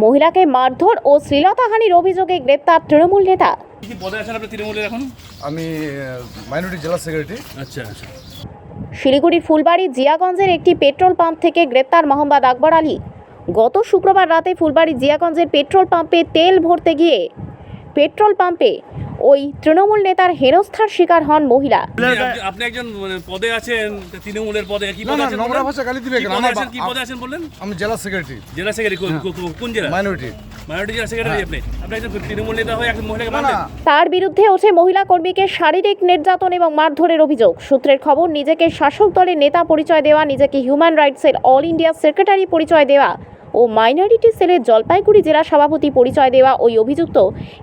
মহিলাকে মারধর ও শ্লীলতাহানির অভিযোগে গ্রেপ্তার তৃণমূল নেতা। কি পদে আছেন আপনি তৃণমূলের এখন? আমি মাইনরিটি জেলা সেক্রেটারি। আচ্ছা আচ্ছা। শিলিগুড়ির ফুলবাড়ির জিয়াগঞ্জের একটি পেট্রোল পাম্প থেকে গ্রেপ্তার মোহাম্মদ আকবর আলী। গত শুক্রবার রাতে ফুলবাড়ির জিয়াগঞ্জের পেট্রোল পাম্পে তেল ভরতে গিয়ে পেট্রোল পাম্পে ওই তৃণমূল নেতার হেনস্থার শিকার হন মহিলা। আপনি একজন পদে আছেন তৃণমূলের পদে, কি না পদে না, আছেন? নোংরা ভাষা গালি দিবে কেন? কি পদে আছেন বললেন? আমি জেলা সেক্রেটারি। জেলা সেক্রেটারি কোন জেলা? মাইনরিটি। মাইনরিটি জেলা সেক্রেটারি। আপনি একজন তৃণমূল নেতা হয়ে একজন মহিলাকে না মারলেন? না, তার বিরুদ্ধে ওঠে মহিলা কর্মীকে শারীরিক নির্যাতন এবং মারধরের অভিযোগ। সূত্রের খবর, নিজেকে শাসক দলের নেতা পরিচয় দেওয়া, নিজেকে হিউম্যান রাইটসের অল ইন্ডিয়া সেক্রেটারি পরিচয় দেওয়া ও মাইনরিটি সেলের জলপাইগুড়ি জেলা সভাপতি পরিচয় দেওয়া ওই অভিযুক্ত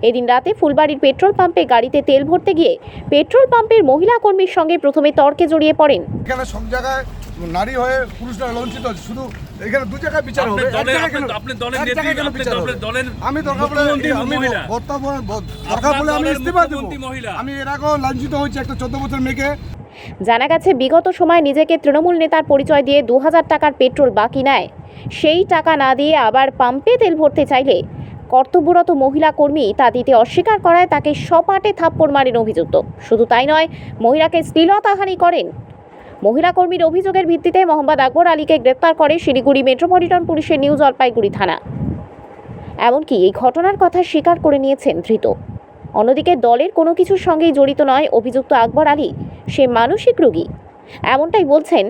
এদিন রাতে ফুলবাড়ির পেট্রোল পাম্পে গাড়িতে তেল ভরতে গিয়ে পেট্রোল পাম্পের মহিলা কর্মীর সঙ্গে প্রথমে তর্কে জড়িয়ে পড়েন। এখানে সব জায়গায় নারী হয়ে পুরুষরা লঞ্চিত হচ্ছে, শুধু এখানে দু জায়গায় বিচার হবে। আপনি দলের দলের আমি দরকার বলে আমি ইস্তিফা দেব। আমি এর আগেও লাঞ্ছিত হয়েছি একটা 14 বছর মেয়েকে। জানা গেছে, বিগত সময় নিজেকে তৃণমূল নেতার পরিচয় দিয়ে 2000 টাকার পেট্রোল বাকি নেয়। সেই টাকা না দিয়ে আবার পাম্পে তেল ভরতে চাইলে কর্তব্যরত মহিলা কর্মী তা দিতে অস্বীকার করায় তাকে সপাটে থাপ্পড় মারেন অভিযুক্ত। শুধু তাই নয়, মহিলাকে শ্লীলতাহানি করেন। মহিলা কর্মীর অভিযোগের ভিত্তিতে মোহাম্মদ আকবর আলীকে গ্রেপ্তার করে শিলিগুড়ি মেট্রোপলিটন পুলিশের নিউ জলপাইগুড়ি থানা। এমনকি এই ঘটনার কথা স্বীকার করে নিয়েছেন ধৃত। অন্যদিকে দলের কোনো কিছুর সঙ্গেই জড়িত নয় অভিযুক্ত আকবর আলী, সে মানসিক রোগী, এমনটাই বলছেন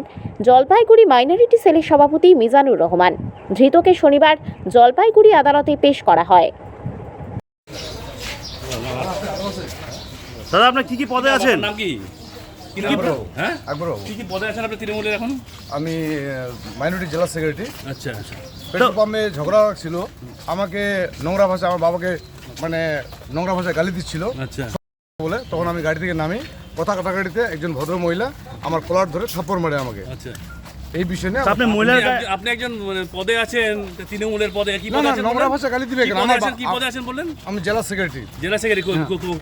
জলপাইগুড়ি মাইনরিটি সেলের সভাপতি মিজানুর রহমান। ধৃতকে শনিবার জলপাইগুড়ি আদালতে পেশ করা হয়। দাদা, আপনার কি পদে আছেন? নাম কি? হ্যাঁ, আকবর বাবু। কি পদে আছেন আপনি তৃণমূলের এখন? আমি মাইনরিটি জেলা সেক্রেটারি। আচ্ছা আচ্ছা। পেট্রোল পাম্পে ঝগড়া ছিল, আমাকে নোংরা ভাষা, আমার বাবাকে মানে নোংরা ভাষায় গালি দিচ্ছিল আচ্ছা বলে, তখন আমি গাড়ি থেকে নামি, কথা কাটাকাটিতে একজন ভদ্র মহিলা আমার কলার ধরে থাপ্পড় মারে আমাকে। আচ্ছা। এই বিষয় নিয়ে আপনি মহিলার আপনি একজন পদে আছেন তৃণমূলের পদে, কি না পদে না, আছেন? নোংরা ভাষা গালি দিবে কেন? কি পদে আছেন বললেন? আমি জেলা সেক্রেটারি। জেলা সেক্রেটারি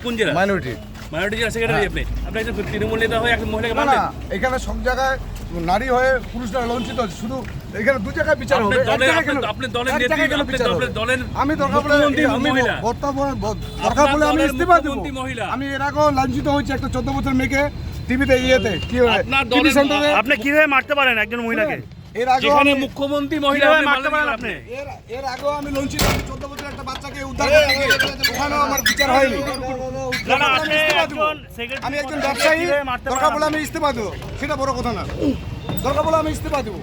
কোন জেলা? মাইনরিটি। মাইনরিটি জেলা সেক্রেটারি। আপনি একজন তৃণমূল নেতা হয়ে একজন মহিলাকে না মারলেন? না, এখানে সব জায়গায় নারী হয়ে পুরুষরা লঞ্চিত হচ্ছে, শুধু এখানে দু জায়গায় বিচার হবে। আপনি দলের আমি দরকার বলে আমি ইস্তিফা দেব। আমি এর আগেও লাঞ্ছিত হয়েছি একটা 14 বছর মেয়েকে টিভিতে ইয়েতে কি টিভি সেন্টারে। আপনি কিভাবে মারতে পারেন একজন মহিলাকে? এর আগে যেখানে মুখ্যমন্ত্রী মহিলা কিভাবে মারতে পারেন আপনি? এর আগেও আমি লঞ্চিত 14 বছর একটা বাচ্চাকে উদ্ধার করতে গিয়ে ওখানেও আমার বিচার হয়নি। দাদা, আপনি একজন সেক্রেটারি, আমি একজন ব্যবসায়ী, কিভাবে মারতে দরকার পারেন? বলে আমি ইস্তিফা দেবো, সেটা বড় কথা না। দরকার বলে আমি ইস্তিফা দেবো,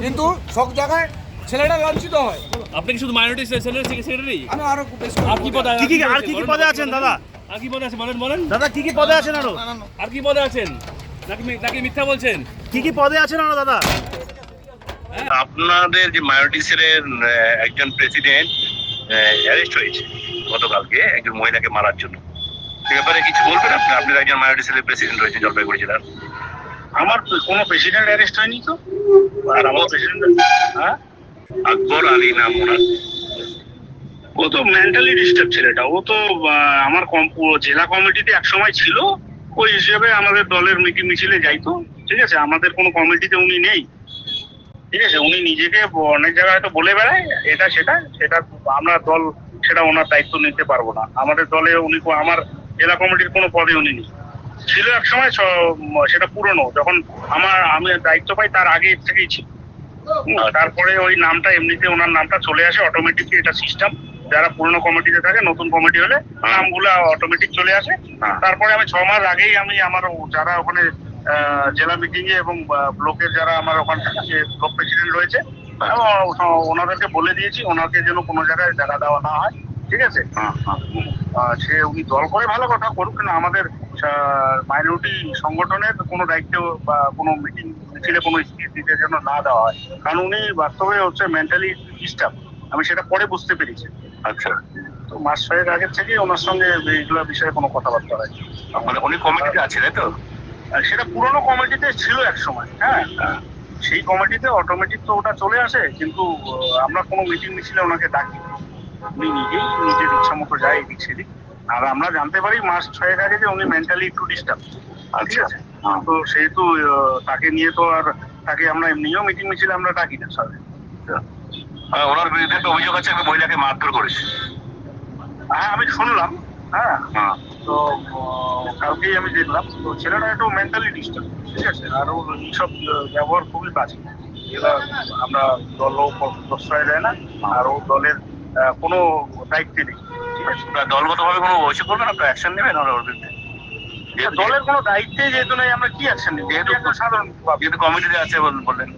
কিন্তু সব জায়গায় ছেলেটা লাঞ্ছিত হয়। আপনি কি শুধু মাইনরিটি সেলের সেক্রেটারি? আমি আরো বেশ আর কি পদে? আর কি পদে আছেন দাদা? আর কি পদে আছেন বলেন? দাদা, কি পদে আছেন আরো? আর কি পদে আছেন? নাকি মিথ্যা বলছেন? কি পদে আছেন আরো দাদা? আপনাদের যে মাইনরিটি সেলের একজন প্রেসিডেন্ট অ্যারেস্ট হয়েছে গতকালকে একজন মহিলাকে মারার জন্য। সে ব্যাপারে কিছু বলবেন আপনি? আপনার একজন মাইনরিটি সেলের প্রেসিডেন্ট রয়েছে জলপাইগুড়ি জেলার। আমার কোনো প্রেসিডেন্ট অ্যারেস্ট হয়নি তো। আর আমার প্রেসিডেন্ট আকবর আলী নাম ওনার। ও তো মেন্টালি ডিস্টার্ব ছেলেটা। ও তো আমার জেলা কমিটিতে একসময় ছিল, ওই হিসেবে আমাদের দলের মিছিলে যাইতো। ঠিক আছে, আমাদের কোনো কমিটিতে উনি নেই। ঠিক আছে, উনি নিজেকে অনেক জায়গায় হয়তো বলে বেড়ায় এটা সেটা আমরা দল সেটা ওনার দায়িত্ব নিতে পারবো না। আমাদের দলে উনি আমার জেলা কমিটির কোনো পদে উনি নেই। ছিল এক সময়, সেটা পুরনো, যখন আমি দায়িত্ব পাই তার আগে থেকেই ছিল। তারপরে ওই নামটা এমনিতে ওনার নামটা চলে আসে অটোমেটিকলি, এটা সিস্টেম। যারা পুরনো কমিটিতে থাকে, নতুন কমিটি হলে নামগুলো অটোমেটিক চলে আসে। তারপরে আমি 6 মাস আগেই আমি আমার যারা ওখানে জেলা মিটিং এ এবং ব্লকের যারা আমার ওখানে যে ব্লক প্রেসিডেন্ট রয়েছে ওনাদেরকে বলে দিয়েছি ওনাকে যেন কোনো জায়গায় জায়গা দেওয়া না হয়। ঠিক আছে, সে উনি দল করে ভালো কথা করুক, কিন্তু আমাদের মাইনরিটি সংগঠনের কোনো দায়িত্ব বা কোনো মিটিং মিছিলে কোনো স্পিচ দিতে যেন না দেওয়া হয়, কারণ উনি বাস্তবে হচ্ছে মেন্টালি ডিস্টার্ব। আমি সেটা পরে বুঝতে পেরেছি। আচ্ছা, তো মাস 6 আগের থেকে ওনার সঙ্গে এইগুলো বিষয়ে কোনো কথাবার্তা হয়। মানে উনি কমিটিতে আছেন তাই তো? সেটা পুরনো কমিটিতে ছিল এক সময়। হ্যাঁ, সেই কমিটিতে অটোমেটিক তো ওটা চলে আসে, কিন্তু আমরা কোনো মিটিং মিছিলে ওনাকে ডাকি, উনি নিজেই নিজের ইচ্ছা মতো যায় এদিক সেদিক। আর আমরা জানতে পারি মাস 6 আগে যে উনি মেন্টালি একটু ডিস্টার্ব। ঠিক আছে, তো সেহেতু তাকে নিয়ে তো আর তাকে আমরা এমনিও মিটিং মিছিলে আমরা ডাকি না স্যার। ওনার বিরুদ্ধে একটা অভিযোগ আছে, একটা মহিলাকে মারধর করেছে। হ্যাঁ আমি শুনলাম। হ্যাঁ হ্যাঁ। তো কালকেই আমি দেখলাম, তো ছেলেটা একটু মেন্টালি ডিস্টার্ব, ঠিক আছে, আর ওর এইসব ব্যবহার খুবই বাজে। এবার আমরা দলও প্রশ্রয় দেয় না, আর ও দলের কোনো দায়িত্বে নেই, ঠিক আছে। দলগতভাবে কোনো অভিযোগ করবেন, আপনার অ্যাকশন নেবেন ওর বিরুদ্ধে? দলের কোনো দায়িত্বে যেহেতু নেই, আমরা কি অ্যাকশন নেব? যেহেতু একটা সাধারণ যেহেতু কমিটিতে আছে বললেন।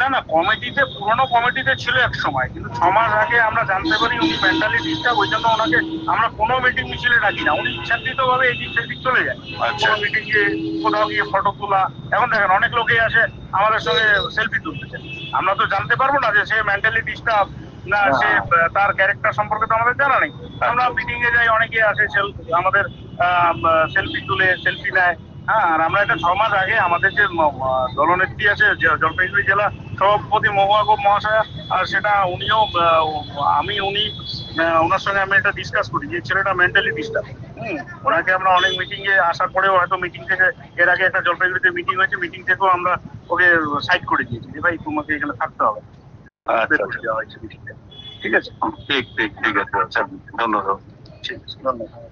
না না, কমিটিতে পুরোনো কমিটিতে ছিল এক সময়, কিন্তু 6 মাস আগে আমরা জানতে পারি উনি মেন্টালি ডিস্টার্ব, ওই জন্য ওনাকে আমরা কোনো মিটিং মিছিলে রাখি না। উনি ইচ্ছাকৃত ভাবে এদিক সেদিক চলে যায়। আচ্ছা। কোনো মিটিং গিয়ে কোথাও গিয়ে ফটো তোলা। এখন দেখেন অনেক লোকই আসে আমাদের সঙ্গে সেলফি তুলতে চায়, আমরা তো জানতে পারবো না যে সে মেন্টালি ডিস্টার্ব না সে তার ক্যারেক্টার সম্পর্কে তো আমাদের জানা নেই। আমরা মিটিং এ যাই, অনেকে আসে আমাদের সেলফি তুলে সেলফি নেয়। হ্যাঁ, আর আমরা এটা 6 মাস আগে আমাদের যে দলনেত্রী আছে জলপাইগুড়ি জেলা সভাপতি মহাশয়া, আর সেটা উনিও উনি ওনার সঙ্গে আমি এটা ডিসকাস করি যে ছেলেটা মেন্টালি ডিস্টার্ব। ওনাকে আমরা অনেক মিটিং এ আসার পরেও হয়তো মিটিং থেকে, এর আগে একটা জলপাইগুড়িতে মিটিং হয়েছে, মিটিং থেকেও আমরা ওকে সাইড করে দিয়েছি যে ভাই তোমাকে এখানে থাকতে হবে। দেওয়া হয়েছে মিটিংটা, ঠিক আছে। ঠিক আছে, আচ্ছা, ধন্যবাদ। ঠিক আছে, ধন্যবাদ।